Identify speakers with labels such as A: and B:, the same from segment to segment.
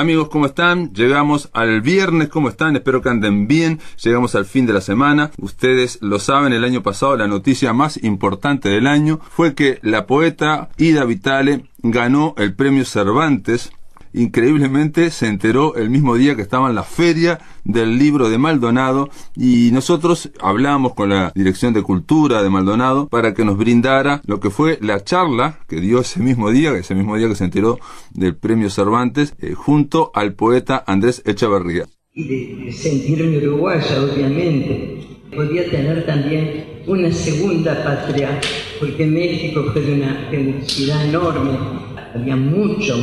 A: Amigos, ¿cómo están? Llegamos al viernes, ¿cómo están? Espero que anden bien. Llegamos al fin de la semana. Ustedes lo saben, el año pasado la noticia más importante del año fue que la poeta Ida Vitale ganó el premio Cervantes. Increíblemente se enteró el mismo día que estaba en la feria del libro de Maldonado, y nosotros hablamos con la Dirección de Cultura de Maldonado para que nos brindara lo que fue la charla que dio ese mismo día que se enteró del premio Cervantes, junto al poeta Andrés Echeverría.
B: Y de sentirme uruguaya, obviamente. Podía tener también una segunda patria, porque México fue de una generosidad enorme. Había mucho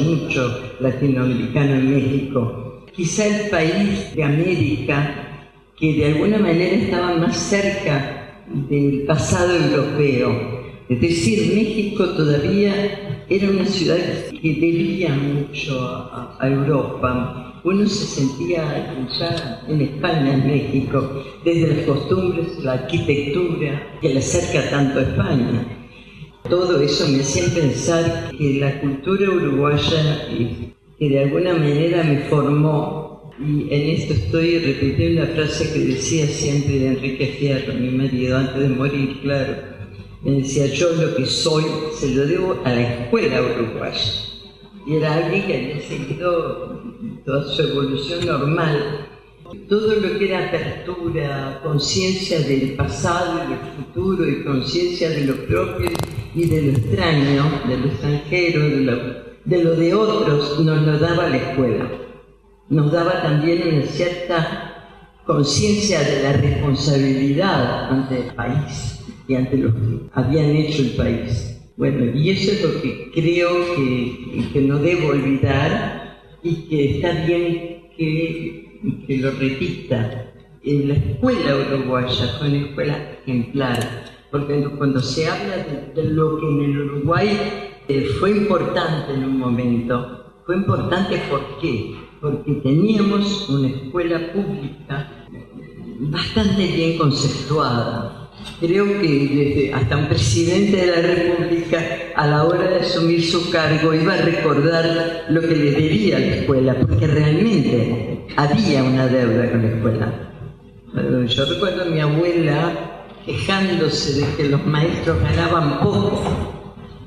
B: latinoamericano en México. Quizá el país de América que de alguna manera estaba más cerca del pasado europeo. Es decir, México todavía era una ciudad que debía mucho a Europa. Uno se sentía ya en España, en México, desde las costumbres, la arquitectura, que le acerca tanto a España. Todo eso me hacía pensar que la cultura uruguaya, que de alguna manera me formó, y en esto estoy repitiendo una frase que decía siempre de Enrique Fierro, mi marido, antes de morir, claro. Me decía, yo lo que soy se lo debo a la escuela uruguaya. Y era alguien que había seguido toda su evolución normal. Todo lo que era apertura, conciencia del pasado y del futuro, y conciencia de lo propio y de lo extraño, de lo extranjero, de lo de otros, nos lo daba la escuela. Nos daba también una cierta conciencia de la responsabilidad ante el país y ante lo que habían hecho el país. Bueno, y eso es lo que creo que no debo olvidar, y que está bien que lo repita. La escuela uruguaya fue una escuela ejemplar, porque cuando se habla de lo que en el Uruguay fue importante en un momento, fue importante ¿por qué? Porque teníamos una escuela pública bastante bien conceptuada. Creo que hasta un presidente de la República, a la hora de asumir su cargo, iba a recordar lo que le debía a la escuela, porque realmente había una deuda con la escuela. Yo recuerdo a mi abuela quejándose de que los maestros ganaban poco.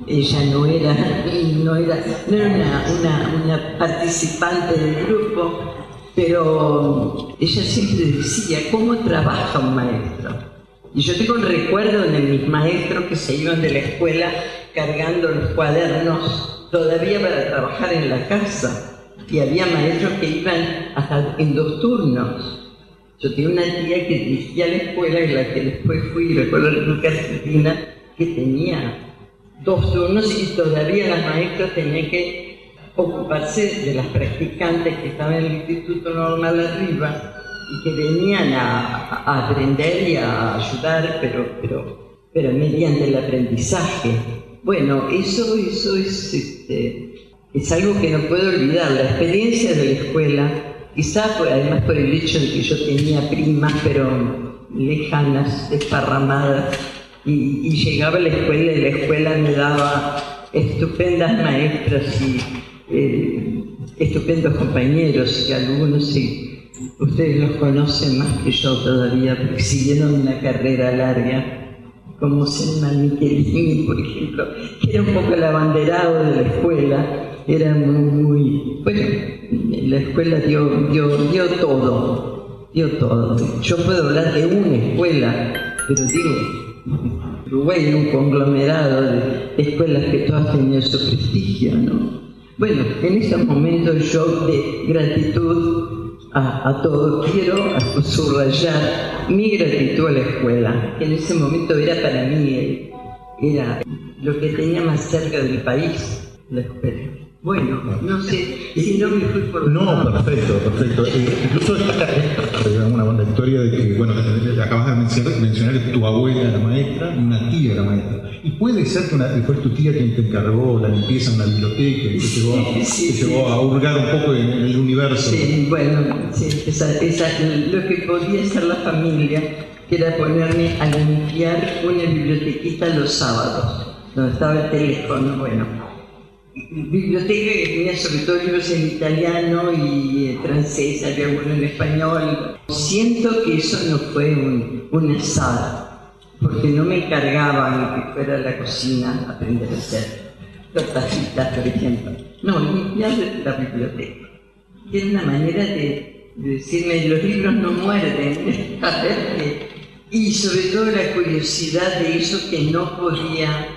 B: Ella no era una participante del grupo, pero ella siempre decía, ¿cómo trabaja un maestro? Y yo tengo un recuerdo de mis maestros que se iban de la escuela cargando los cuadernos todavía para trabajar en la casa. Y había maestros que iban hasta en 2 turnos. Yo tenía una tía que dirigía la escuela, en la que después fui, recuerdo la República Argentina, que tenía 2 turnos, y todavía las maestras tenían que ocuparse de las practicantes que estaban en el Instituto Normal arriba, y que venían a aprender y a ayudar, pero mediante el aprendizaje. Bueno, eso es algo que no puedo olvidar, la experiencia de la escuela, quizás además por el hecho de que yo tenía primas, pero lejanas, desparramadas, y llegaba a la escuela y la escuela me daba estupendas maestras y estupendos compañeros, y algunos sí. Ustedes los conocen más que yo todavía, porque siguieron una carrera larga, como Selma Michelini, por ejemplo, que era un poco el abanderado de la escuela. Era muy bueno, la escuela dio todo. Yo puedo hablar de una escuela, pero digo, Uruguay era un conglomerado de escuelas que todas tenían su prestigio, ¿no? Bueno, en ese momento yo de gratitud a todos, quiero subrayar mi gratitud a la escuela, que en ese momento era para mí, era lo que tenía más cerca del país, la escuela. Bueno, no sé, si no me fui por...
C: No, perfecto. Incluso una buena historia de que, bueno, acabas de mencionar que tu abuela era maestra y una tía era maestra. Y puede ser que fue tu tía quien te encargó la limpieza en la biblioteca y te llevó a hurgar un poco en el universo.
B: Sí, bueno, sí, lo que podía hacer la familia, que era ponerme a limpiar una bibliotequita los sábados, donde estaba el teléfono, bueno. biblioteca que tenía sobre todo libros en italiano y francés, había algunos en español. Siento que eso no fue un azar, porque no me encargaban que fuera a la cocina a aprender a hacer tortas fritas, por ejemplo. No, limpiar la biblioteca. Era una manera de decirme, los libros no muerden, a ver qué. Y sobre todo la curiosidad de eso que no podía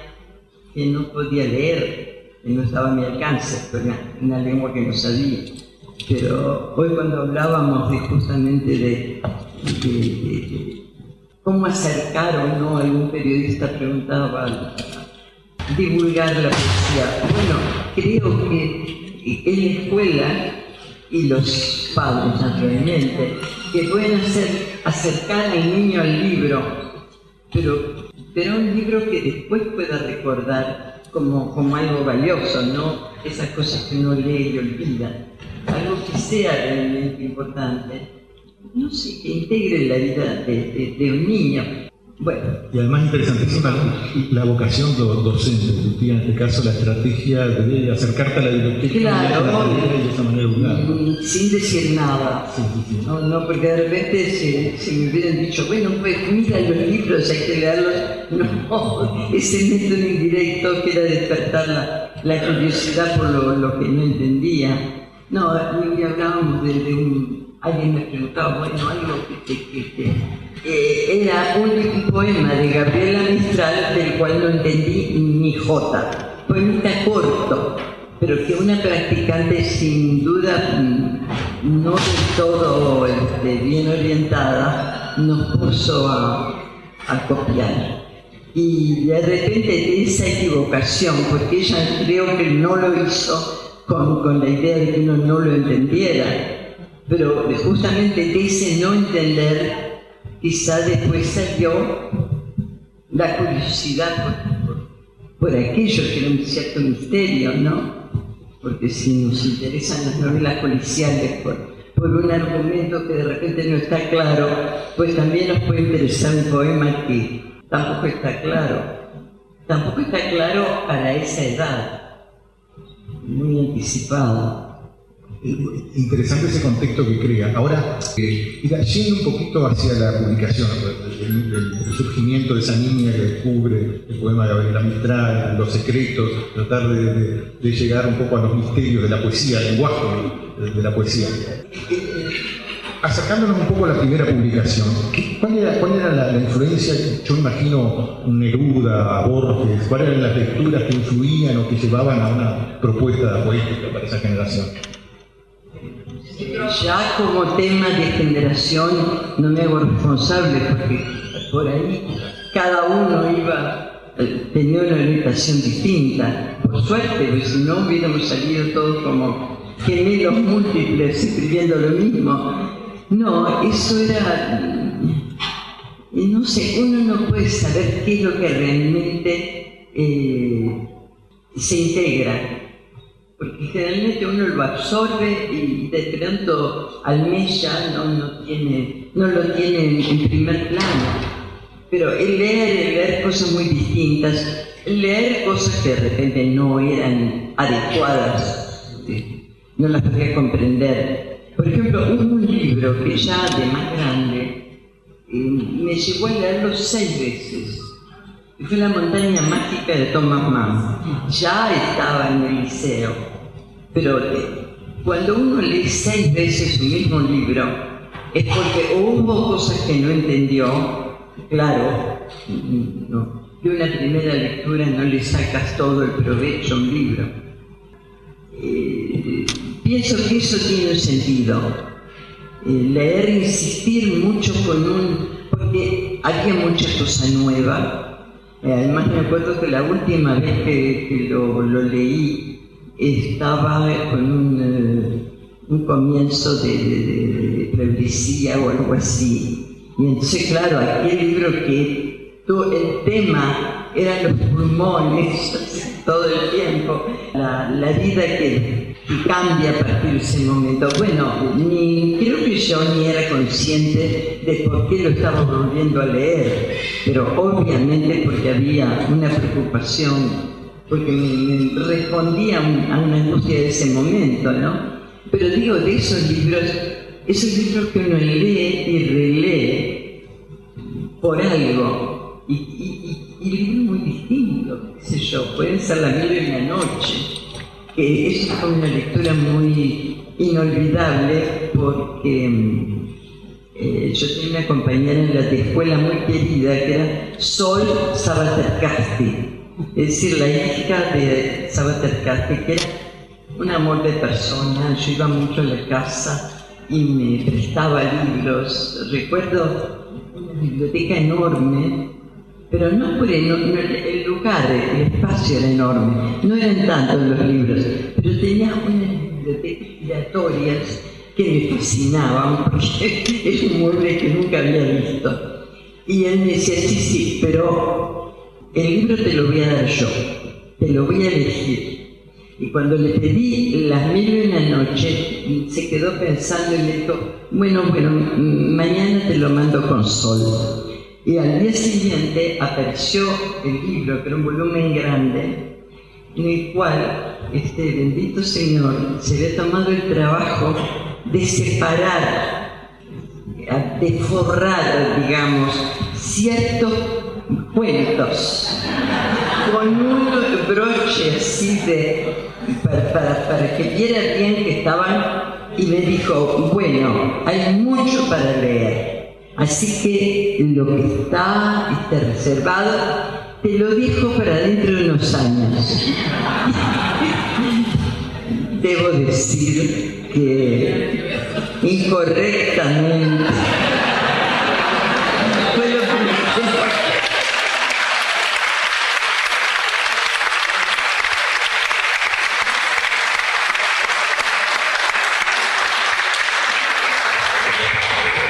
B: leer, que no estaba a mi alcance, fue una lengua que no sabía. Pero hoy cuando hablábamos justamente de cómo acercar o no, algún periodista preguntaba divulgar la poesía. Bueno, creo que en la escuela y los padres, naturalmente, que pueden acercar al niño al libro, pero un libro que después pueda recordar como algo valioso, no esas cosas que uno lee y olvida, algo que sea realmente importante, no sé, que integre la vida de un niño. Bueno.
C: Y además interesantísima la vocación docente, tu tía, en este caso la estrategia de acercarte a la biblioteca,
B: claro,
C: de esa manera vulgar.
B: Sin decir nada. Sí. No, porque de repente si me hubieran dicho, bueno, pues mira los libros, hay que leerlos. No, ese método indirecto que era despertar la curiosidad por lo que no entendía. No, y hablábamos alguien me preguntaba, bueno, algo era un poema de Gabriela Mistral del cual no entendí ni jota. Poemita corto, pero que una practicante sin duda no del todo bien orientada nos puso a copiar. Y de repente de esa equivocación, porque ella creo que no lo hizo con la idea de que uno no lo entendiera, pero justamente de ese no entender quizá después salió la curiosidad por aquello que era un cierto misterio, ¿no? Porque si nos interesan las novelas policiales por un argumento que de repente no está claro, pues también nos puede interesar un poema que tampoco está claro. Tampoco está claro para esa edad, muy anticipado.
C: Interesante ese contexto que crea. Ahora, yendo un poquito hacia la publicación, el surgimiento de esa niña que descubre el poema de Gabriela Mistral, los secretos, tratar de llegar un poco a los misterios de la poesía, el lenguaje de la poesía. Acercándonos un poco a la primera publicación, ¿cuál era la influencia? Yo imagino Neruda, a Borges, ¿cuáles eran las lecturas que influían o que llevaban a una propuesta poética para esa generación?
B: Ya como tema de generación no me hago responsable, porque por ahí cada uno tenía una orientación distinta, por suerte, porque si no hubiéramos salido todos como gemelos múltiples escribiendo lo mismo. No, eso era, no sé, uno no puede saber qué es lo que realmente se integra. Porque generalmente uno lo absorbe y de pronto al mes ya no lo tiene en primer plano. Pero el leer cosas muy distintas, leer cosas que de repente no eran adecuadas, no las podía comprender. Por ejemplo, hubo un libro que ya de más grande me llevó a leerlo 6 veces. Fue La montaña mágica de Thomas Mann. Ya estaba en el liceo, pero cuando uno lee 6 veces un mismo libro es porque hubo cosas que no entendió. Claro, no, de una primera lectura no le sacas todo el provecho a un libro. Pienso que eso tiene un sentido. Leer, insistir mucho porque había mucha cosa nueva. Además me acuerdo que la última vez que lo leí estaba con un comienzo de plebiscita o algo así. Y entonces, claro, aquel libro que todo el tema eran los pulmones todo el tiempo, la vida que cambia a partir de ese momento. Bueno, creo que yo ni era consciente de por qué lo estaba volviendo a leer, pero obviamente porque había una preocupación porque me respondía a una angustia de ese momento, ¿no? Pero digo, de esos libros que uno lee y relee por algo, y libros muy distintos, qué sé yo, pueden ser La Mil y una noche, que eso fue una lectura muy inolvidable porque yo tenía una compañera en la escuela muy querida que era Sol Sabatercasti, es decir, la hija de Sabatercasti, que era un amor de persona. Yo iba mucho a la casa y me prestaba libros. Recuerdo una biblioteca enorme, pero no por el lugar, el espacio era enorme, no eran tantos los libros, pero tenía unas bibliotecas giratorias que me fascinaban porque es un mueble que nunca había visto. Y él me decía, sí, pero el libro te lo voy a dar yo, te lo voy a elegir. Y cuando le pedí Las Mil y una noche, se quedó pensando y me dijo, bueno, mañana te lo mando con Sol. Y al día siguiente apareció el libro, que era un volumen grande, en el cual este bendito señor se había tomado el trabajo de separar, de forrar, digamos, ciertos cuentos con un broche así para que viera bien que estaban, y me dijo, bueno, hay mucho para leer, así que lo que está reservado te lo dejo para dentro de unos años. Debo decir que incorrectamente fue lo que me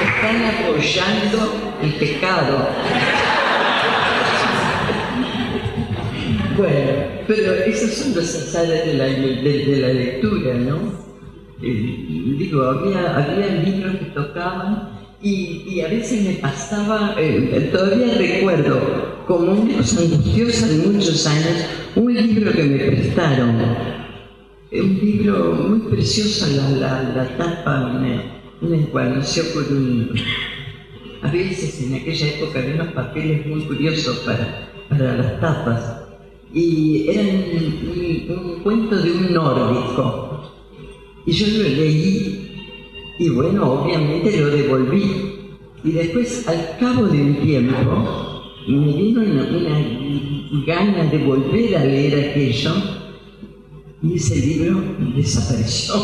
B: están apoyando el pecado. Bueno, pero esos son los azares de la lectura, ¿no? Digo, había libros que tocaban y a veces me pasaba, todavía recuerdo, como una cosa angustiosa de muchos años, un libro que me prestaron, un libro muy precioso, la tapa me encuadernació por a veces en aquella época había unos papeles muy curiosos para las tapas, y era un cuento de un nórdico, y yo lo leí y bueno, obviamente lo devolví, y después al cabo de un tiempo me vino una gana de volver a leer aquello, y ese libro desapareció.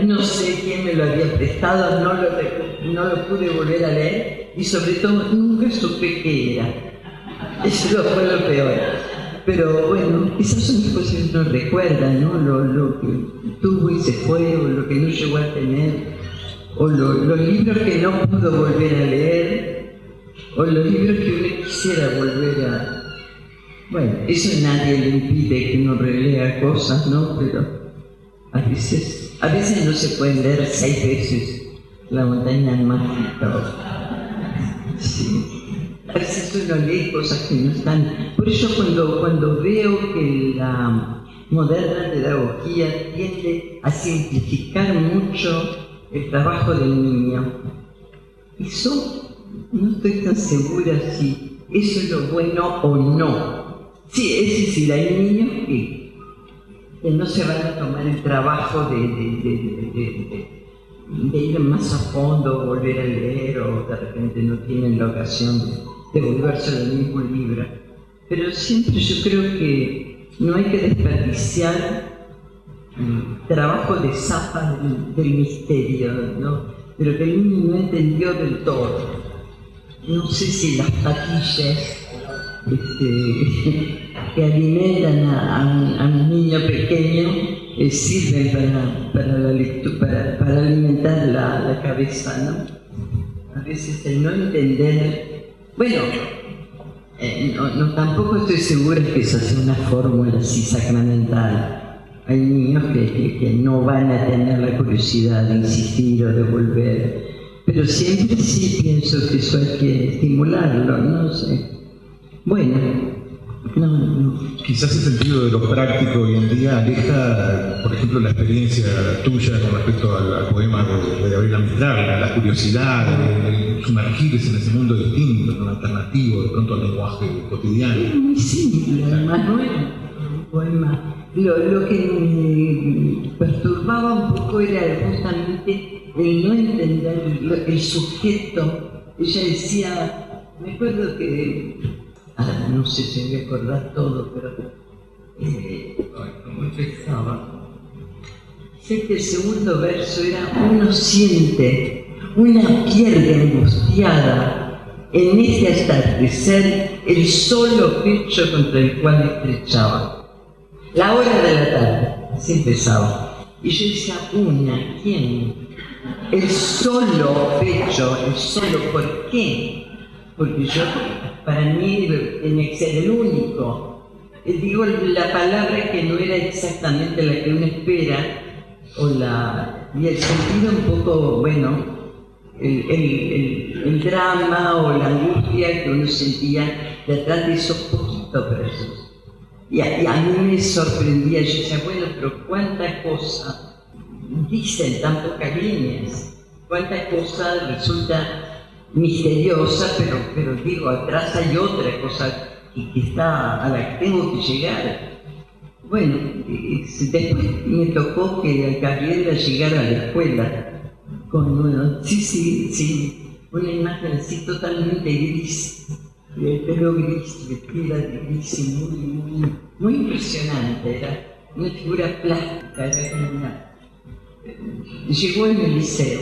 B: No sé quién me lo había prestado, no lo pude volver a leer, y sobre todo nunca supe qué era. Eso fue lo peor. Pero bueno, esas son las cosas que uno recuerda, ¿no? Lo que tuvo y se fue, o lo que no llegó a tener, o los libros que no pudo volver a leer, o los libros que uno quisiera volver a... Bueno, eso nadie le impide que uno relea cosas, ¿no? Pero a veces no se pueden leer 6 veces La montaña mágica. Sí. A veces uno lee cosas que no están. Por eso cuando veo que la moderna pedagogía tiende a simplificar mucho el trabajo del niño, eso no estoy tan segura si eso es lo bueno o no. Sí, es decir, hay niños que no se van a tomar el trabajo de ir más a fondo, volver a leer, o de repente no tienen la ocasión de volverse al mismo libro. Pero siempre yo creo que no hay que desperdiciar el trabajo de zapa del misterio, ¿no? Pero que el niño no entendió del todo. No sé si las patillas que alimentan a un niño pequeño sirven para la lectura, para alimentar la cabeza, ¿no? A veces el no entender, bueno, tampoco estoy segura que eso sea una fórmula así sacramental. Hay niños que no van a tener la curiosidad de insistir o de volver, pero siempre sí pienso que eso hay que estimularlo, no sé. Bueno, No.
C: Quizás el sentido de lo práctico hoy en día aleja, por ejemplo, la experiencia tuya con respecto al poema de Gabriela Mistral, la curiosidad, de sumergirse en ese mundo distinto, no alternativo, de pronto al lenguaje cotidiano.
B: Era muy simple, además no era un poema. Lo que me perturbaba un poco era justamente el no entender el sujeto. Ella decía, me acuerdo que, no sé si me acordar todo, pero como empezaba. Sé que el segundo verso era: uno siente una piel angustiada en este atardecer, el solo pecho contra el cual estrechaba. La hora de la tarde, así empezaba. Y yo decía, ¿quién? El solo pecho, el solo, ¿por qué? Porque yo, para mí, tenía que ser el único. Digo la palabra que no era exactamente la que uno espera, y el sentido un poco, bueno, el drama o la angustia que uno sentía detrás de esos poquitos versos. Y a mí me sorprendía, yo decía, bueno, pero cuánta cosa dicen tan pocas líneas, cuánta cosa resulta misteriosa, pero digo, atrás hay otra cosa que está, a la que tengo que llegar. Bueno, después me tocó que Gabriela llegara a la escuela con una imagen así totalmente gris, el pelo gris, vestida de gris y muy impresionante, era una figura plástica, llegó en el liceo,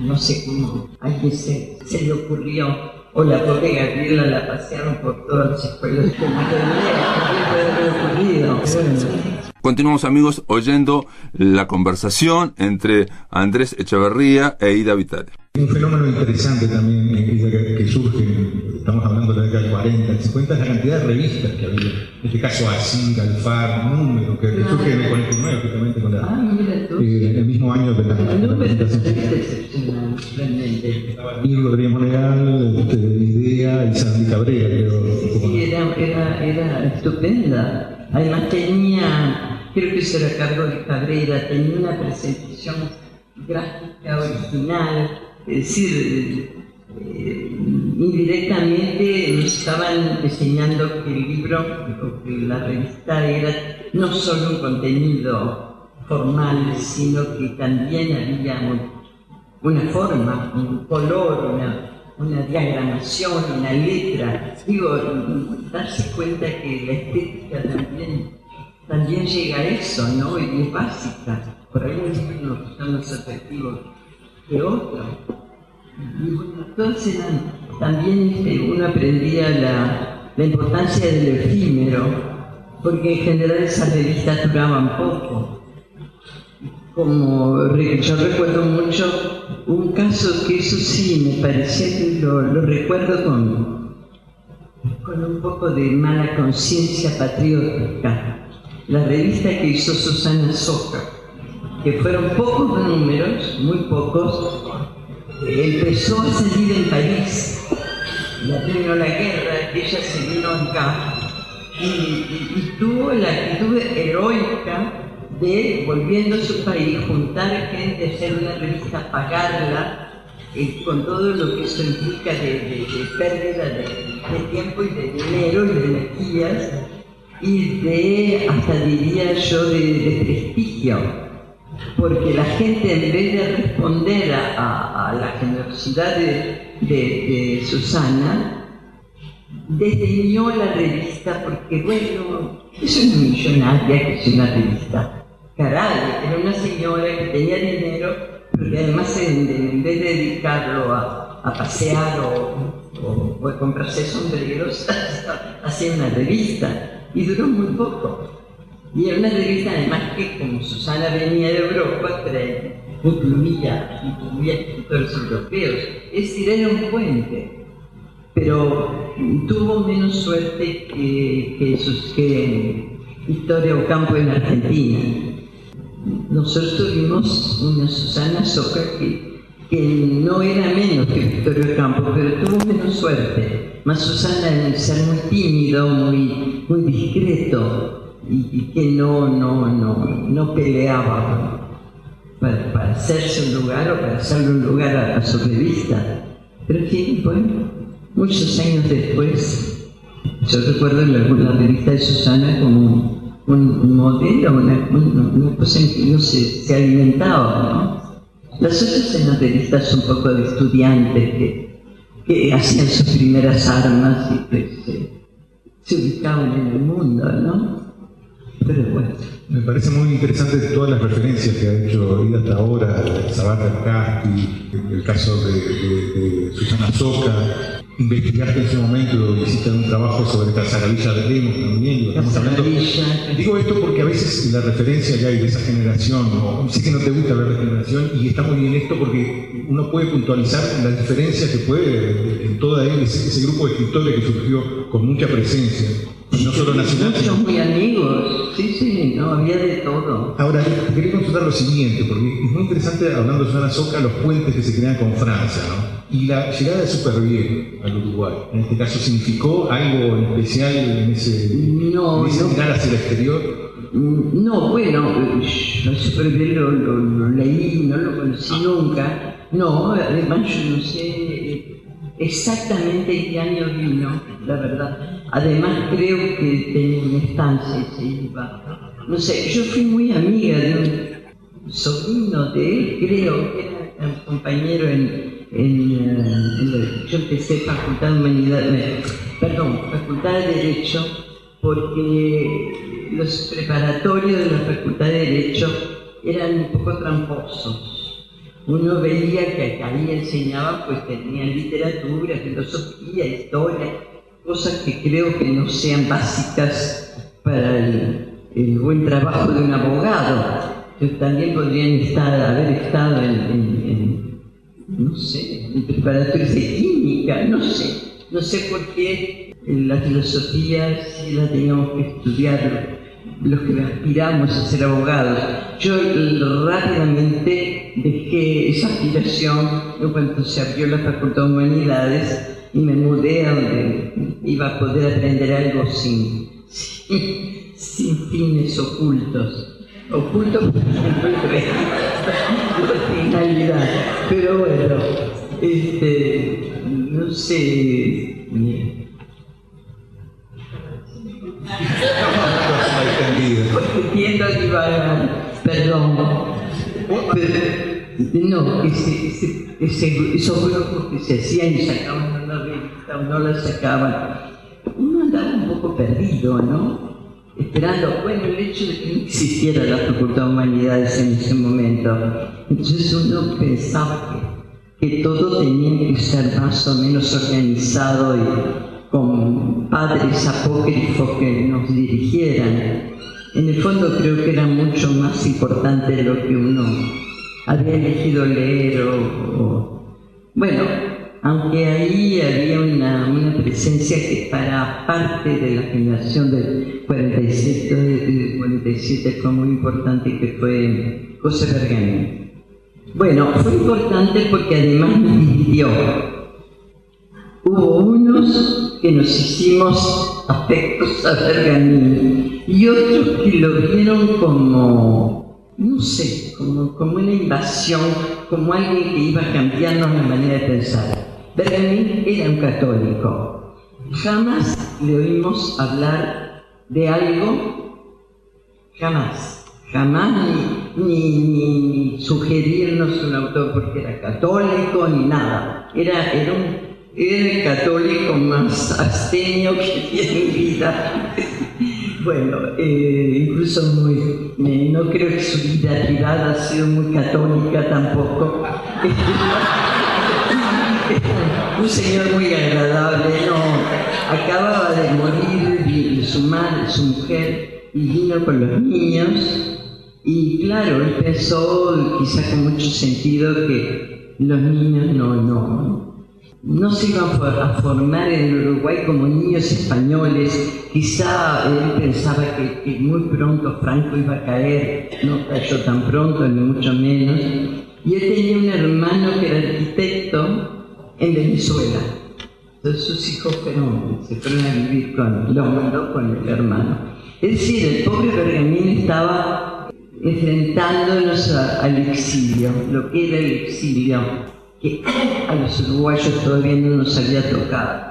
B: no sé cómo, a alguien se le ocurrió, o la pobre Gabriela la pasearon por todas las escuelas, que no tenía ocurrido.
A: Continuamos, amigos, oyendo la conversación entre Andrés Echeverría e Ida Vitale.
C: Un fenómeno interesante también que surge, estamos hablando de la década del 40, del 50, es la cantidad de revistas que había. En este caso, Asir, Alfar, Número, que surge en el 49, justamente con el mismo año de la presentación. Y Rodríguez Monegal, Idea y Sandy Cabrera, creo.
B: Sí, era estupenda. Además creo que eso era cargo de Cabrera, tenía una presentación gráfica original, es decir, indirectamente nos estaban enseñando que el libro o que la revista era no solo un contenido formal, sino que también había una forma, un color, una diagramación, una letra. Digo, darse cuenta que la estética también llega a eso, ¿no? Y es básica. Por ahí unos son más atractivos que otros. Y bueno, entonces también uno aprendía la importancia del efímero, porque en general esas revistas duraban poco. Yo recuerdo mucho un caso que eso sí me parecía que lo recuerdo con un poco de mala conciencia patriótica. La revista que hizo Susana Soca, que fueron pocos números, muy pocos, empezó a salir en París. Ya terminó la guerra, ella se vino acá y tuvo la actitud heroica de, volviendo a su país, juntar gente, hacer una revista, pagarla, con todo lo que eso implica de pérdida de tiempo y de dinero y de energías, y hasta diría yo, de prestigio, porque la gente, en vez de responder a la generosidad de Susana, desdeñó la revista porque, bueno, es una millonaria que es una revista. Caray, era una señora que tenía dinero, pero que además en vez de dedicarlo a pasear o a comprarse sombreros, hacía una revista. Y duró muy poco. Y era una revista además que, como Susana venía de Europa, incluía escritores europeos. Es decir, era un puente. Pero tuvo menos suerte que Victoria Ocampo en Argentina. Nosotros tuvimos una Susana Soca que que no era menos que Victorio Campos, pero tuvo menos suerte. Más Susana en ser muy tímido, muy discreto, y que no peleaba para hacerse un lugar o para hacerle un lugar a su revista. Pero que, bueno, muchos años después, yo recuerdo la revista de Susana como un modelo, una cosa en que uno se alimentaba, ¿no? Las otras eran revistas un poco de estudiantes que hacían sus primeras armas y pues se ubicaban en el mundo, ¿no? Pero bueno.
C: Me parece muy interesante todas las referencias que ha hecho Ida hasta ahora, Sabater Casti, el caso de Susana Soca. Investigaste en ese momento, hiciste un trabajo sobre Casagavilla de Lemos también, lo estamos hablando. Digo esto porque a veces la referencia que hay de esa generación, o sé que no te gusta hablar de generación, y está muy bien esto porque uno puede puntualizar la diferencia que puede en toda ese grupo de escritores que surgió con mucha presencia. No solo nacional.
B: Muchos muy amigos, sí, no, había de todo.
C: Ahora, quería consultar lo siguiente, porque es muy interesante, hablando de Susana Soca, los puentes que se crean con Francia, ¿no? Y la llegada de Supervielle al Uruguay, en este caso, ¿significó algo en especial en ese mirar hacia el exterior?
B: No, bueno, yo Supervielle lo leí, no lo conocí nunca. No, además yo no sé exactamente en qué año vino, la verdad. Además creo que tenía una estancia y se iba. No sé, yo fui muy amiga de un sobrino de él, creo que era un compañero yo empecé Facultad de Derecho, porque los preparatorios de la Facultad de Derecho eran un poco tramposos. Uno veía que ahí enseñaban, pues tenían literatura, filosofía, historia, cosas que creo que no sean básicas para el buen trabajo de un abogado, que también podrían haber estado no sé, en preparatorios de química, no sé por qué la filosofía sí la teníamos que estudiar los que aspiramos a ser abogados. Yo rápidamente dejé esa aspiración en cuanto se abrió la Facultad de Humanidades y me mudé a donde iba a poder aprender algo sin fines ocultos. Ocultos, por ejemplo, la finalidad. Pero bueno, no sé. Porque tiendo a divagar, perdón. Pero, no, esos grupos que se hacían y sacaban una revista o no la sacaban, uno andaba un poco perdido, ¿no? Esperando, bueno, el hecho de que no existiera la Facultad de Humanidades en ese momento. Entonces uno pensaba que todo tenía que ser más o menos organizado y con padres apócrifos que nos dirigieran. En el fondo creo que era mucho más importante de lo que uno había elegido leer bueno, aunque ahí había una presencia que para parte de la generación del 47 fue muy importante, que fue José Bergamín. Bueno, fue importante porque además nos dividió. Hubo unos que nos hicimos afectos a Bergamín y otros que lo vieron como, no sé, como una invasión, como alguien que iba a cambiarnos la manera de pensar. Bergamín era un católico. Jamás le oímos hablar de algo, jamás ni sugerirnos un autor porque era católico ni nada. Era el católico más abstemio que tiene en vida. Bueno, incluso no creo que su vida privada ha sido muy católica tampoco. Un señor muy agradable, acababa de morir su mujer, y vino con los niños, y claro, él pensó, quizá con mucho sentido, que los niños no se iban a formar en el Uruguay como niños españoles. Quizá él pensaba que muy pronto Franco iba a caer, no cayó tan pronto, ni mucho menos, y y él tenía un hermano que era arquitecto en Venezuela. Entonces sus hijos se fueron a vivir con el hermano. Es decir, el pobre Bergamín estaba enfrentándonos al exilio, lo que era el exilio, que a los uruguayos todavía no nos había tocado.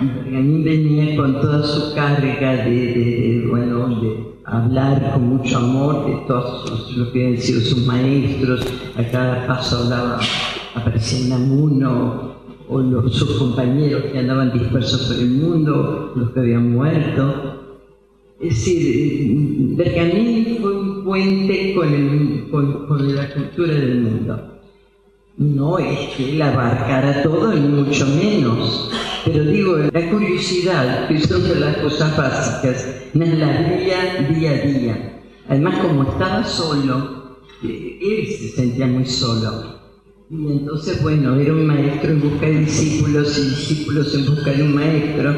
B: Y Bergamín venía con toda su carga de hablar con mucho amor de todos los que habían sido sus maestros. A cada paso aparecía Namuno o sus compañeros que andaban dispersos por el mundo, los que habían muerto. Es decir, Bergamín fue un puente con la cultura del mundo. No es que él abarcara todo, ni mucho menos. Pero digo, la curiosidad, que son de las cosas básicas, nos la veía día a día. Además, como estaba solo, él se sentía muy solo. Y entonces, bueno, era un maestro en busca de discípulos y discípulos en busca de un maestro.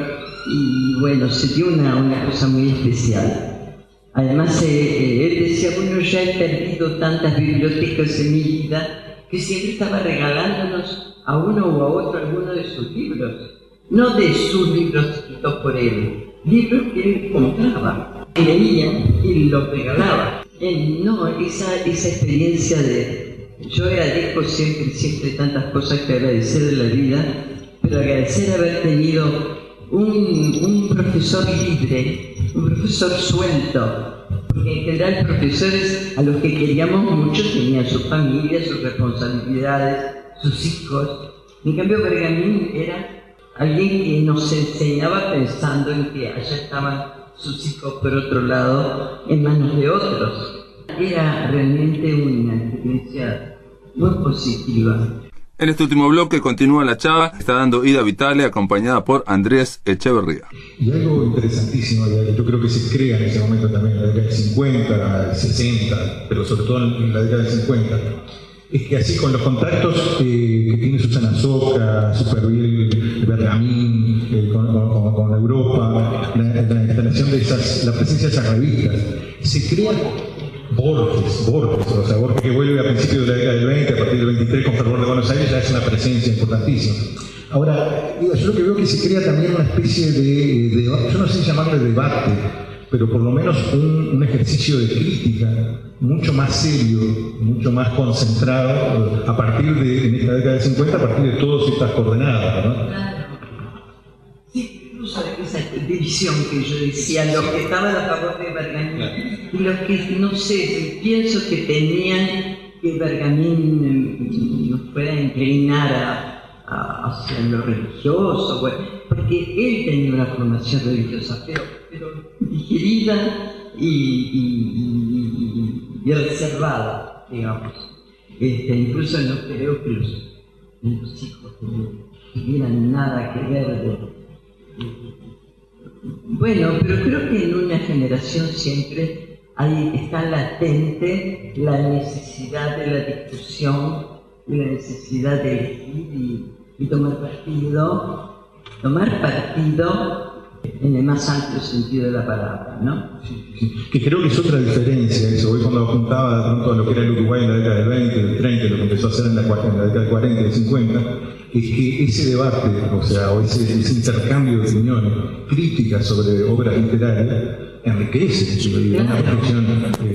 B: Y bueno, se dio una cosa muy especial. Además, él decía, bueno, ya he perdido tantas bibliotecas en mi vida, que siempre estaba regalándonos a uno o a otro alguno de sus libros. No de sus libros escritos por él, libros que él compraba, leía y los regalaba. No, esa experiencia yo agradezco siempre tantas cosas que agradecer de la vida, pero agradecer haber tenido un profesor libre, un profesor suelto, porque en general profesores a los que queríamos mucho tenían su familia, sus responsabilidades, sus hijos. En cambio, Bergamín era alguien que nos enseñaba pensando en que allá estaban sus hijos por otro lado, en manos de otros. Era realmente una experiencia muy positiva.
A: En este último bloque continúa la charla, está dando Ida Vitale, acompañada por Andrés Echeverría.
C: Y algo interesantísimo, que yo creo que se crea en ese momento también, en la década del 50, 60, pero sobre todo en la década del 50, es que así con los contactos que tiene Susana Soca, Superviel, Bergamín, con Europa, la instalación de la presencia de esas revistas, se crea Borges, o sea, Borges que vuelve a principios de la década del 20, a partir del 23 con Fervor de Buenos Aires, ya es una presencia importantísima. Ahora, yo lo que veo que se crea también una especie de yo no sé llamarle debate, pero por lo menos un ejercicio de crítica mucho más serio, mucho más concentrado, a partir en esta década del 50, a partir de todas estas coordenadas, ¿no?
B: Claro. Sí, incluso esa división que yo decía, los que estaban a favor de Bergamín y los que, no sé, pienso que tenían que Bergamín nos pueda inclinar hacia lo religioso, bueno, porque él tenía una formación religiosa, pero digerida y reservada, digamos. Incluso no creo que los hijos tuvieran nada que ver bueno, pero creo que en una generación siempre está latente la necesidad de la discusión y la necesidad de elegir y tomar partido en el más amplio sentido de la palabra, ¿no?
C: Sí. Que creo que es otra diferencia eso. Hoy cuando apuntaba de pronto a lo que era el Uruguay en la década del 20, del 30, lo que empezó a hacer en la década del 40 y del 50, es que ese debate, o sea, o ese intercambio de opiniones críticas sobre obras literarias, enriquece una reflexión.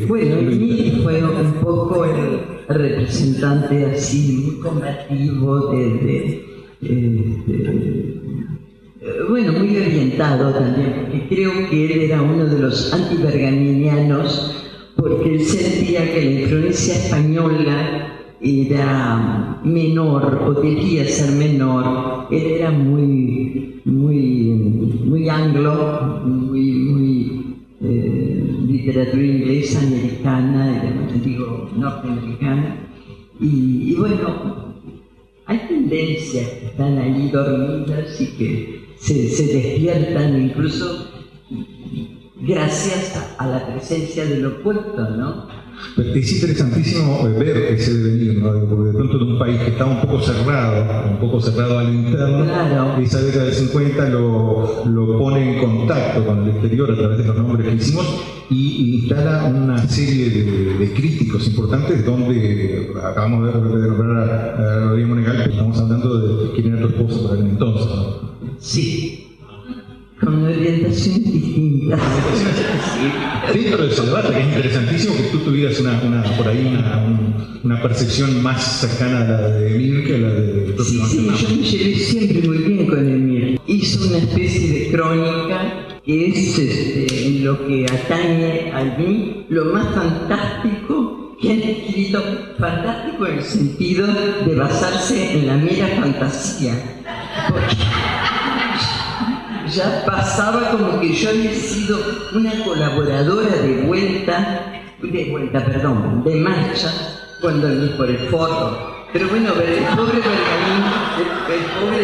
B: Bueno, Emil fue un poco el representante así, muy combativo bueno, muy orientado también, porque creo que él era uno de los antibergaminianos, porque él sentía que la influencia española era menor, o debía ser menor. Él era muy anglo, muy literatura inglesa, americana, norteamericana, y bueno, hay tendencias que están ahí dormidas y que se despiertan incluso gracias a la presencia del opuesto, ¿no?
C: Pero es interesantísimo ver ese devenir, ¿no? Porque de pronto de un país que estaba un poco cerrado al interno,
B: claro.
C: Esa década del 50 lo pone en contacto con el exterior a través de los nombres que hicimos y instala una serie de críticos importantes donde acabamos de nombrar a Rodrigo Monegal, pero estamos hablando de quién era tu esposa por aquel entonces, ¿no?
B: Sí. Con orientaciones distintas.
C: Dentro de ese debate, que es interesantísimo que tú tuvieras una percepción más cercana a la de Emir que a la de
B: Sí, yo me llevé siempre muy bien con Emir. Hizo una especie de crónica que es en lo que atañe a mí lo más fantástico que han escrito, fantástico en el sentido de basarse en la mera fantasía. Porque ya pasaba como que yo había sido una colaboradora de marcha, cuando ni por el forro. Pero bueno, el pobre Bergamín, el pobre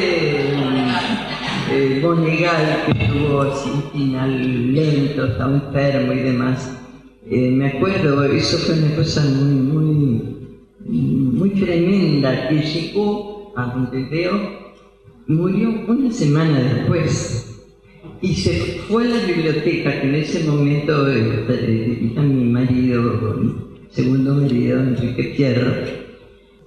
B: Monegal, que estuvo así final lento, estaba enfermo y demás. Me acuerdo, eso fue una cosa muy tremenda, que llegó a Montevideo, murió una semana después. Y se fue a la biblioteca, que en ese momento era mi marido, segundo marido, Enrique Fierro,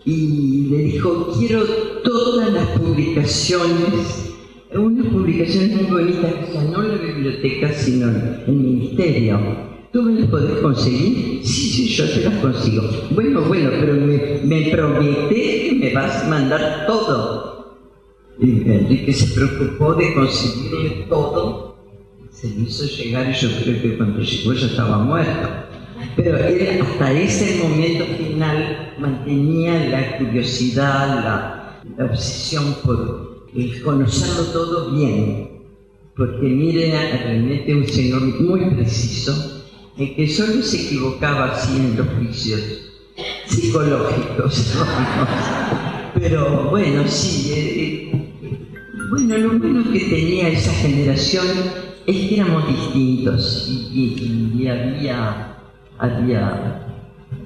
B: y le dijo: quiero todas las publicaciones, unas publicaciones muy bonitas, no la biblioteca, sino el ministerio. ¿Tú me las podés conseguir? Sí, yo te las consigo. Bueno, pero me prometés que me vas a mandar todo. Y Enrique se preocupó de conseguirle todo, se le hizo llegar y yo creo que cuando llegó ya estaba muerto. Pero él hasta ese momento final mantenía la curiosidad, la obsesión por conocerlo todo bien. Porque mire, realmente un señor muy preciso, que solo se equivocaba así en los juicios psicológicos, ¿no? Pero bueno, sí. Bueno, lo bueno que tenía esa generación es que éramos distintos y había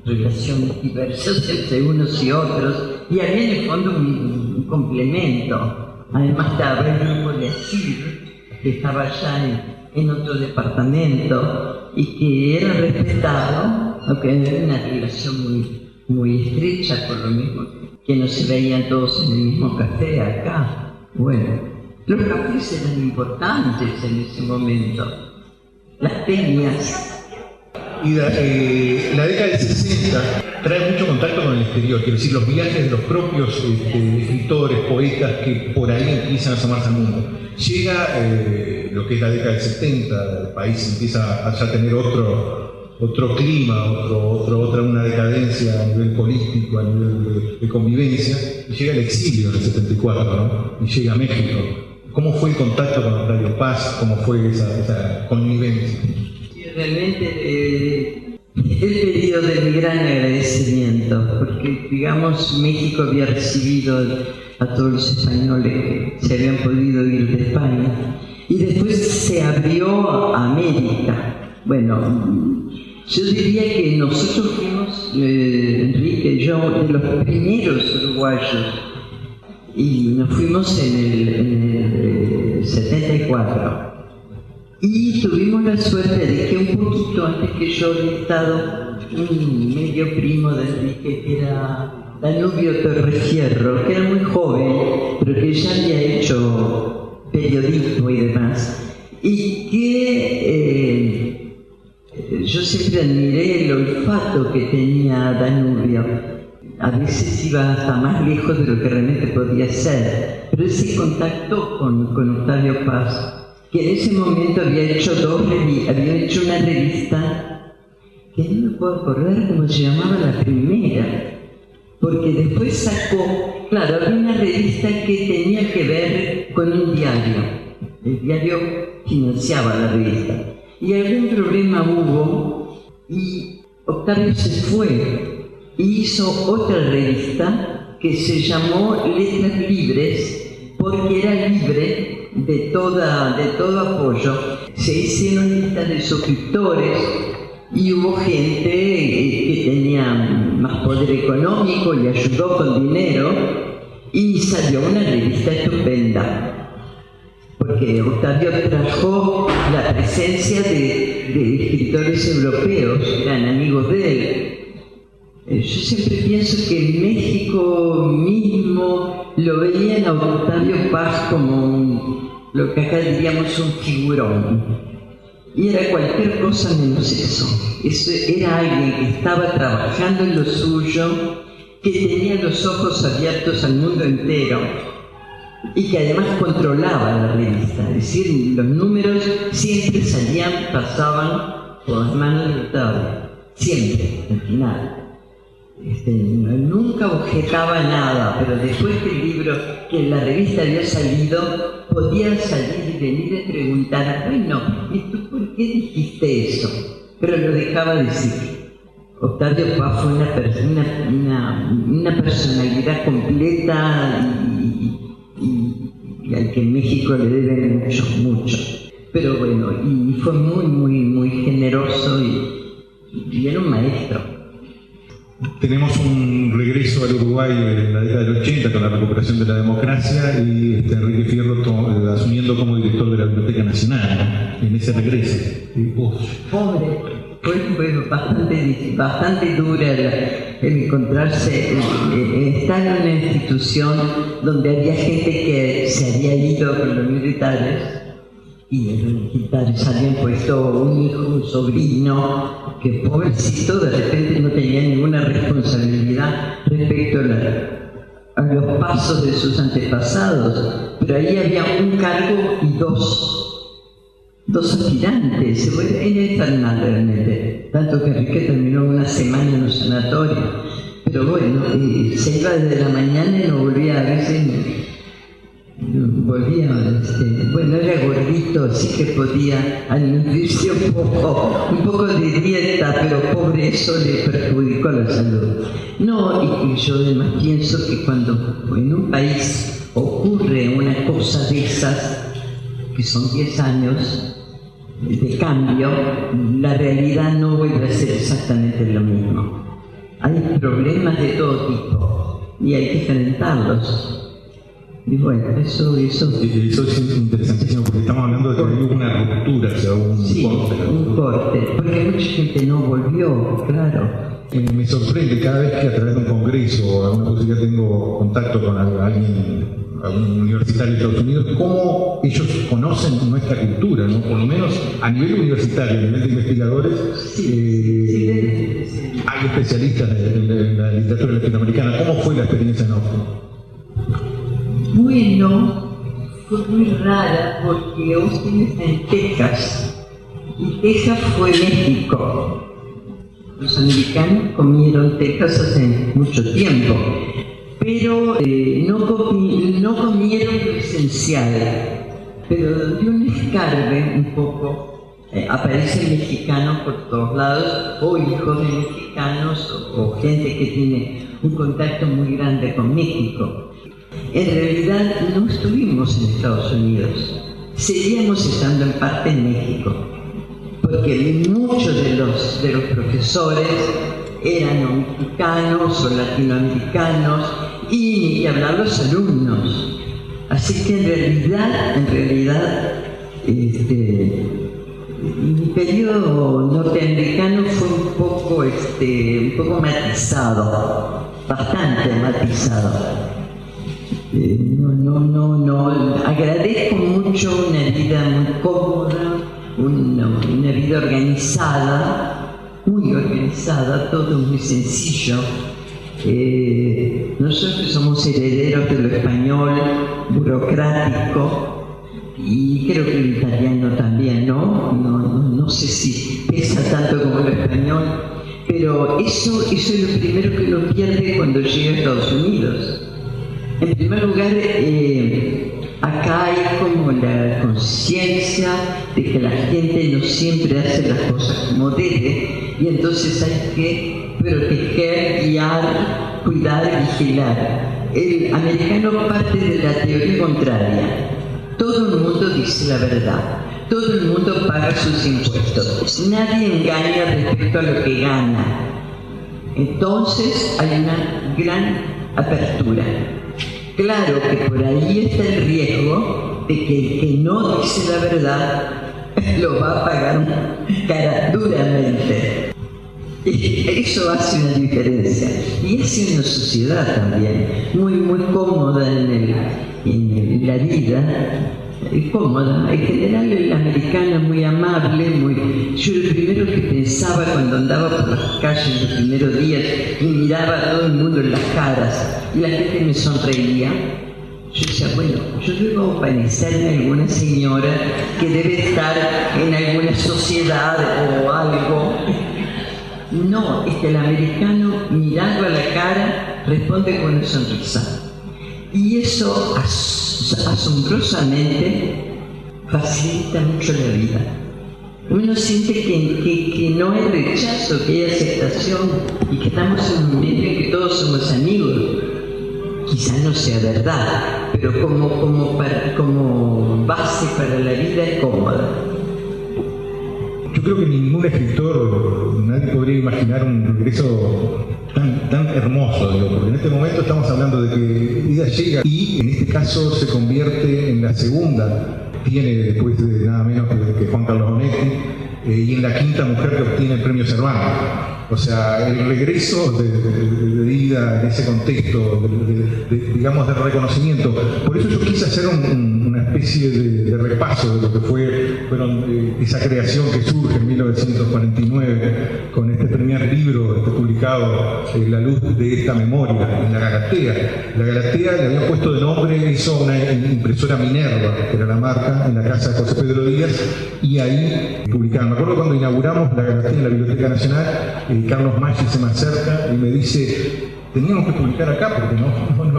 B: relaciones diversas entre unos y otros, y había en el fondo un complemento. Además estaba el grupo de Asir, que estaba allá en otro departamento y que era respetado, aunque era una relación muy estrecha, por lo mismo que no se veían todos en el mismo café acá. Bueno, los cafés eran importantes en ese momento, las peñas.
C: Y la década del 60 trae mucho contacto con el exterior, quiero decir, los viajes de los propios escritores, poetas que por ahí empiezan a asomarse al mundo. Llega lo que es la década del 70, el país empieza a ya tener otro clima, una decadencia a nivel político, a nivel de convivencia, y llega el exilio en el 74, ¿no? Y llega a México. ¿Cómo fue el contacto con Octavio Paz? ¿Cómo fue esa convivencia?
B: Sí, realmente el periodo de mi gran agradecimiento, porque digamos México había recibido a todos los españoles que se habían podido ir de España, y después se abrió a América. Bueno, yo diría que nosotros fuimos, Enrique y yo, de los primeros uruguayos, y nos fuimos en el 74. Y tuvimos la suerte de que un poquito antes que yo había estado un medio primo de Enrique, que era Danubio Torrefierro, que era muy joven, pero que ya había hecho periodismo y demás, y que yo siempre admiré el olfato que tenía Danubio. A veces iba hasta más lejos de lo que realmente podía ser, pero él se contactó con Octavio Paz, que en ese momento había hecho una revista que no me puedo acordar cómo se llamaba la primera, porque después sacó, claro, había una revista que tenía que ver con un diario. El diario financiaba la revista. Y algún problema hubo y Octavio se fue y hizo otra revista que se llamó Letras Libres, porque era libre de todo apoyo. Se hicieron listas de suscriptores y hubo gente que tenía más poder económico y ayudó con dinero, y salió una revista estupenda. Porque Octavio trajo la presencia de escritores europeos que eran amigos de él. Yo siempre pienso que en México mismo lo veían a Octavio Paz como lo que acá diríamos un figurón. Y era cualquier cosa menos eso. Eso era alguien que estaba trabajando en lo suyo, que tenía los ojos abiertos al mundo entero, y que además controlaba la revista, es decir, los números siempre salían, pasaban por las manos de Octavio, siempre, al final. Nunca objetaba nada, pero después que la revista había salido, podía salir y venir a preguntar, bueno, ¿y tú por qué dijiste eso? Pero lo dejaba decir. Octavio Paz fue una personalidad completa y al que en México le deben mucho. Pero bueno, y fue muy generoso y era un maestro.
C: Tenemos un regreso al Uruguay en la década del 80 con la recuperación de la democracia y Enrique Fierro asumiendo como director de la Biblioteca Nacional, ¿no? En ese regreso.
B: Pobre, fue bastante dura el encontrarse, estar en una institución donde había gente que se había ido con los militares, y los militares habían puesto un hijo, un sobrino, que pobrecito de repente no tenía ninguna responsabilidad respecto a los pasos de sus antepasados, pero ahí había un cargo y dos aspirantes. Era infernal realmente, tanto que Enrique terminó una semana en un sanatorio, pero bueno, se iba desde la mañana y no volvía, a veces volvía, bueno, era gordito, así que podía nutrirse un poco de dieta, pero pobre, eso le perjudicó la salud. No, y yo además pienso que cuando en un país ocurre una cosa de esas, que son 10 años de cambio, la realidad no vuelve a ser exactamente lo mismo. Hay problemas de todo tipo y hay que enfrentarlos. Y bueno, eso es
C: interesantísimo, porque estamos hablando de que hay una ruptura, o sea, un corte,
B: porque mucha gente no volvió, claro.
C: Me sorprende cada vez que a través de un congreso o alguna posibilidad tengo contacto con algún universitario de Estados Unidos, cómo ellos conocen nuestra cultura, ¿no? Por lo menos a nivel universitario, a nivel de investigadores, hay especialistas en la literatura latinoamericana. ¿Cómo fue la experiencia en Austin?
B: Bueno, fue muy rara porque Austin está en Texas y Texas fue México. Los americanos comieron Texas hace mucho tiempo, pero no comieron lo esencial. Pero de un escarbe un poco, aparecen mexicanos por todos lados, o hijos de mexicanos, o gente que tiene un contacto muy grande con México. En realidad no estuvimos en Estados Unidos, seguíamos estando en parte en México, porque muchos de los profesores eran o mexicanos o latinoamericanos, y ni que hablar los alumnos. Así que en realidad mi periodo norteamericano fue un poco matizado, bastante matizado. No, agradezco mucho una vida muy cómoda, una vida organizada, muy organizada, todo muy sencillo. Nosotros somos herederos de lo español, burocrático, y creo que el italiano también, no sé si pesa tanto como el español, pero eso es lo primero que uno pierde cuando llega a Estados Unidos. En primer lugar, acá hay como la conciencia de que la gente no siempre hace las cosas como debe, y entonces hay que proteger, guiar, cuidar, vigilar. El americano parte de la teoría contraria. Todo el mundo dice la verdad. todo el mundo paga sus impuestos. Nadie engaña respecto a lo que gana. Entonces hay una gran apertura. Claro que por ahí está el riesgo de que el que no dice la verdad lo va a pagar duramente. Eso hace una diferencia. Y hace una sociedad también muy cómoda en la vida. Cómoda. En general el americano es muy amable, yo lo primero que pensaba cuando andaba por las calles los primeros días y miraba a todo el mundo en las caras y la gente me sonreía, yo decía, bueno, yo debo parecerme a alguna señora que debe estar en alguna sociedad o algo. No, el americano mirando a la cara responde con una sonrisa. Y eso asombrosamente facilita mucho la vida. Uno siente que no hay rechazo, que hay aceptación y que estamos en un momento en que todos somos amigos. Quizás no sea verdad, pero como base para la vida es cómoda.
C: Yo creo que ningún escritor, nadie podría imaginar un regreso tan hermoso, digo, porque en este momento estamos hablando de que ella llega y en este caso se convierte en la segunda, tiene después de nada menos que Juan Carlos Onetti, y en la quinta mujer que obtiene el premio Cervantes. O sea, el regreso de ida en ese contexto, digamos, de reconocimiento. Por eso yo quise hacer una especie de repaso de lo que fueron esa creación que surge en 1949 con este primer libro publicado, La luz de esta memoria, en la Galatea. La Galatea le había puesto de nombre, hizo una impresora Minerva, que era la marca, en la casa de José Pedro Díaz, y ahí publicaron. Me acuerdo cuando inauguramos la Galatea en la Biblioteca Nacional, Carlos Maggi se me acerca y me dice, teníamos que publicar acá porque no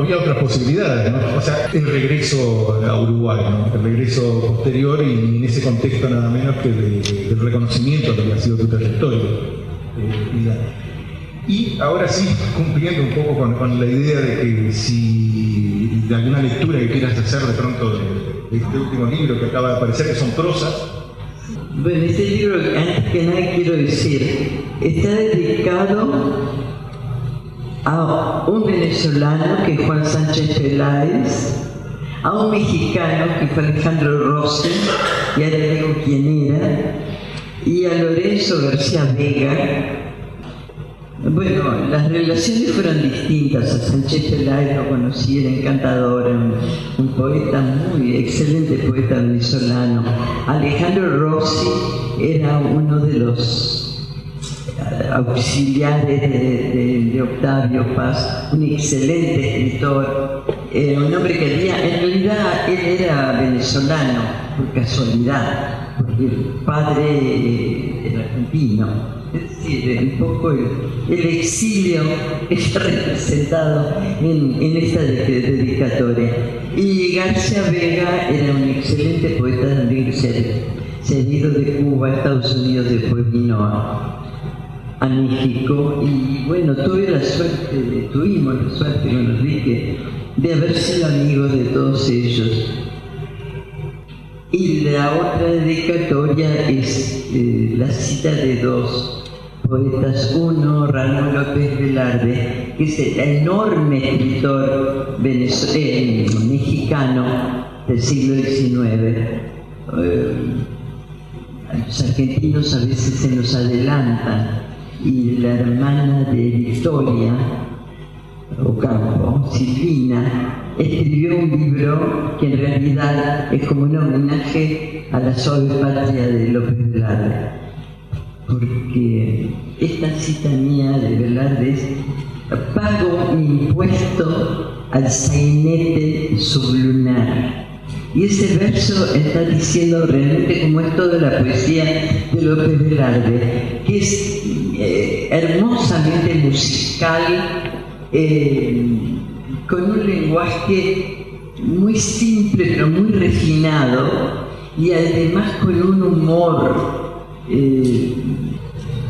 C: había otras posibilidades, ¿no? O sea, el regreso a Uruguay, ¿no? El regreso posterior y en ese contexto nada menos que del reconocimiento de lo que ha sido tu trayectoria. Y ahora sí, cumpliendo un poco con la idea de que si de alguna lectura que quieras hacer de pronto de este último libro que acaba de aparecer, que son prosas.
B: Bueno, este libro, antes que nada quiero decir, está dedicado a un venezolano que es Juan Sánchez Peláez, a un mexicano que fue Alejandro Rossi, y ahora digo quién era, y a Lorenzo García Vega. Bueno, las relaciones fueron distintas. A Sánchez Peláez lo conocí, era encantador, un poeta muy excelente, poeta venezolano. Alejandro Rossi era uno de los auxiliares de Octavio Paz, un excelente escritor, un hombre que en realidad él era venezolano por casualidad, porque el padre era argentino. Es decir, un poco el exilio está representado en esta dedicatoria. Y García Vega era un excelente poeta también que se ha ido de Cuba a Estados Unidos, después vino a México. Y bueno, tuvimos la suerte con Enrique de haber sido amigos de todos ellos. Y la otra dedicatoria es la cita de dos poetas. Uno, Ramón López Velarde, que es el enorme escritor mexicano del siglo XIX. Los argentinos a veces se nos adelantan, y la hermana de Victoria Ocampo, Silvina, escribió un libro que en realidad es como un homenaje a la suave patria de López Velarde, porque esta cita mía de Velarde es: pago mi impuesto al sainete sublunar. Y ese verso está diciendo realmente cómo es toda la poesía de López Velarde, que es hermosamente musical, con un lenguaje muy simple pero muy refinado, y además con un humor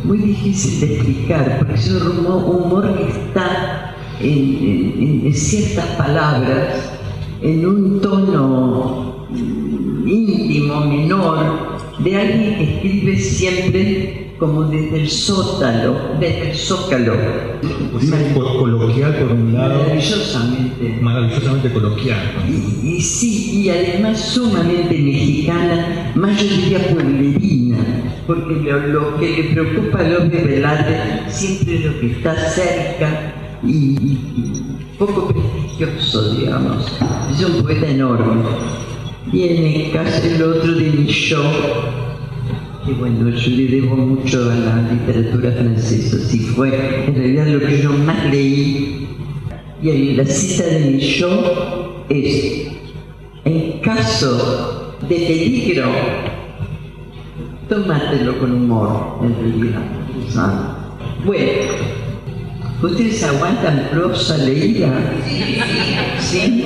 B: muy difícil de explicar, porque es un humor que está en ciertas palabras, en un tono íntimo, menor, de alguien que escribe siempre como desde el zócalo,
C: Coloquial por un lado.
B: Maravillosamente
C: coloquial.
B: Y sí, y además sumamente mexicana, más yo diría pueblerina, porque lo que le preocupa a López Velarde siempre es lo que está cerca y poco prestigioso, digamos. Es un poeta enorme. Y en el caso el otro de Michaud, que bueno, yo le debo mucho a la literatura francesa, si fue en realidad lo que yo más leí. Y la cita de Michaud es: en caso de peligro, tómatelo con humor, en realidad. Bueno, ¿ustedes aguantan prosa leída? ¿Sí?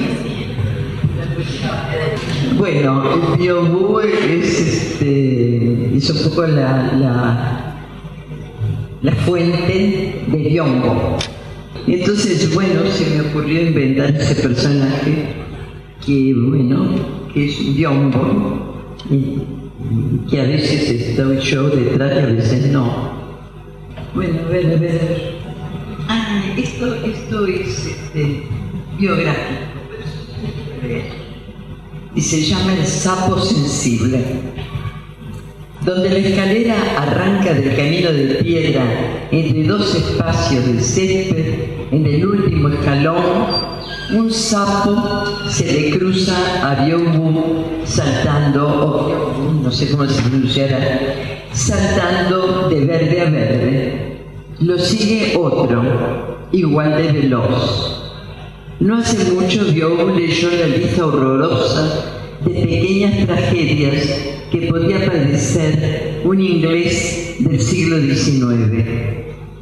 B: Bueno, el Biobú es un poco la fuente de Biombo. Entonces, bueno, se me ocurrió inventar ese personaje que es Biombo, y que a veces estoy yo detrás y a veces no. Bueno, a ver. Ah, esto es biográfico. Y se llama El sapo sensible. Donde la escalera arranca del camino de piedra entre dos espacios de césped, en el último escalón, un sapo se le cruza a Biobú saltando, no sé cómo se pronunciará, saltando de verde a verde. Lo sigue otro, igual de veloz. No hace mucho Biobú leyó la lista horrorosa de pequeñas tragedias que podía padecer un inglés del siglo XIX.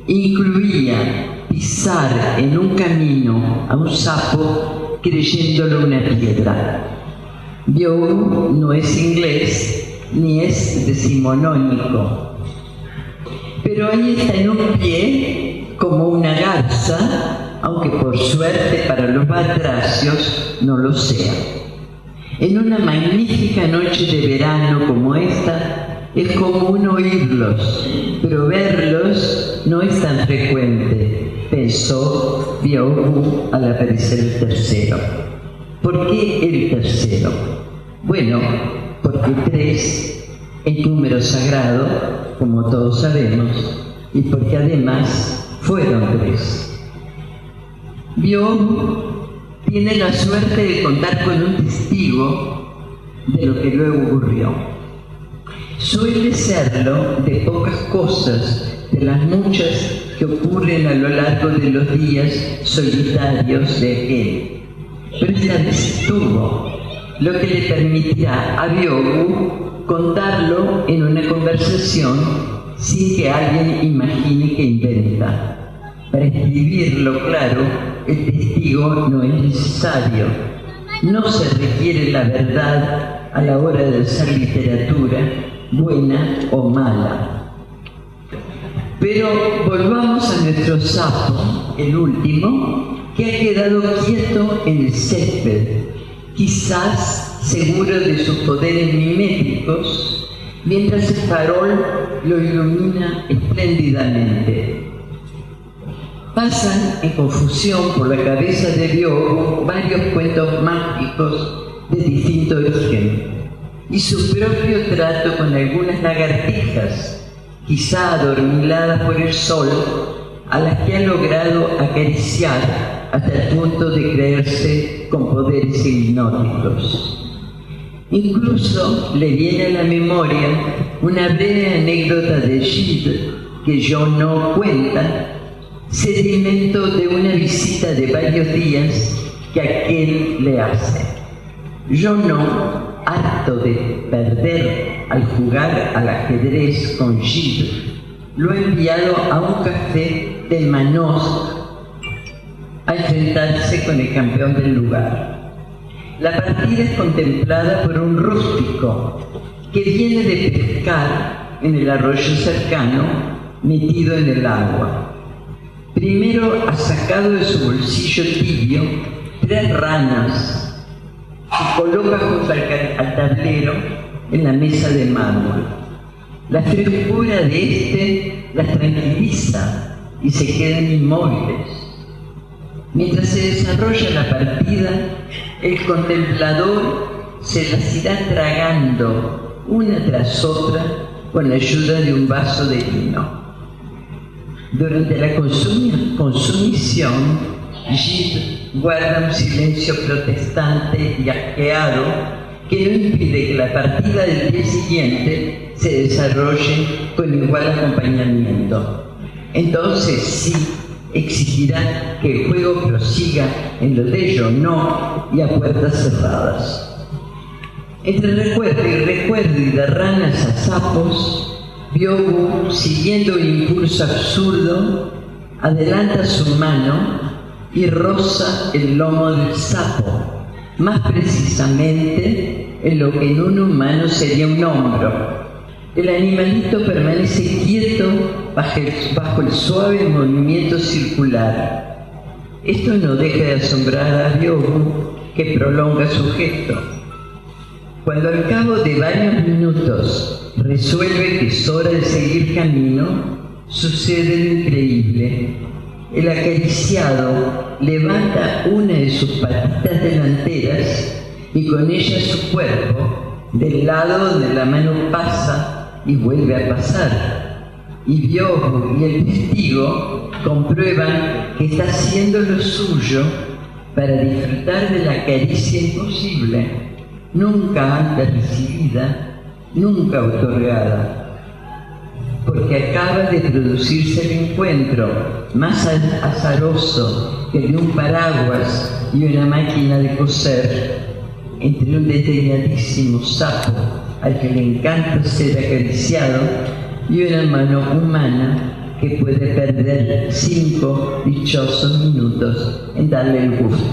B: Incluía pisar en un camino a un sapo creyéndolo una piedra. Biobú no es inglés ni es decimonónico, pero ahí está en un pie como una garza, aunque por suerte para los batracios no lo sea. En una magnífica noche de verano como esta, es común oírlos, pero verlos no es tan frecuente, pensó Biobú al aparecer el tercero. ¿Por qué el tercero? Bueno, porque 3 es número sagrado, como todos sabemos, y porque además fueron 3. Biobú tiene la suerte de contar con un testigo de lo que luego ocurrió. Suele serlo de pocas cosas, de las muchas que ocurren a lo largo de los días solitarios de aquel. Pero esta vez estuvo, lo que le permitirá a Biobú contarlo en una conversación sin que alguien imagine que inventa. Para escribirlo claro, el testigo no es necesario. No se requiere la verdad a la hora de hacer literatura, buena o mala. Pero volvamos a nuestro sapo, el último, que ha quedado quieto en el césped, quizás seguro de sus poderes miméticos, mientras el farol lo ilumina espléndidamente. Pasan en confusión por la cabeza de Biobú varios cuentos mágicos de distinto origen y su propio trato con algunas lagartijas, quizá adormiladas por el sol, a las que ha logrado acariciar hasta el punto de creerse con poderes hipnóticos. Incluso le viene a la memoria una breve anécdota de Gide que Journoud cuenta, sedimento de una visita de varios días que aquel le hace. Journoud, harto de perder al jugar al ajedrez con Gide, lo ha enviado a un café de Manosque a enfrentarse con el campeón del lugar. La partida es contemplada por un rústico que viene de pescar en el arroyo cercano, metido en el agua. Primero ha sacado de su bolsillo tibio 3 ranas se coloca junto al tablero en la mesa de mármol. La frescura de este las tranquiliza y se quedan inmóviles. Mientras se desarrolla la partida, el contemplador se las irá tragando una tras otra con la ayuda de un vaso de vino. Durante la consumición, Gide guarda un silencio protestante y asqueado que no impide que la partida del día siguiente se desarrolle con igual acompañamiento. Entonces sí, exigirá que el juego prosiga en lo de ello no y a puertas cerradas. Entre recuerdo y de ranas a sapos, Byobu, siguiendo un impulso absurdo, adelanta su mano y roza el lomo del sapo, más precisamente en lo que en un humano sería un hombro. El animalito permanece quieto bajo el suave movimiento circular. Esto no deja de asombrar a Byobu, que prolonga su gesto. Cuando al cabo de varios minutos resuelve que es hora de seguir camino, sucede lo increíble. El acariciado levanta una de sus patitas delanteras y con ella su cuerpo del lado donde la mano pasa y vuelve a pasar. Y Byobu y el testigo comprueban que está haciendo lo suyo para disfrutar de la caricia imposible, nunca antes recibida, nunca otorgada. Porque acaba de producirse el encuentro más azaroso que de un paraguas y una máquina de coser, entre un desdeñadísimo sapo al que le encanta ser acariciado y una mano humana que puede perder 5 dichosos minutos en darle el gusto.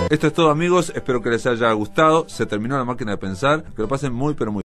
A: Esto es todo, amigos, espero que les haya gustado. Se terminó La Máquina de Pensar, que lo pasen muy pero muy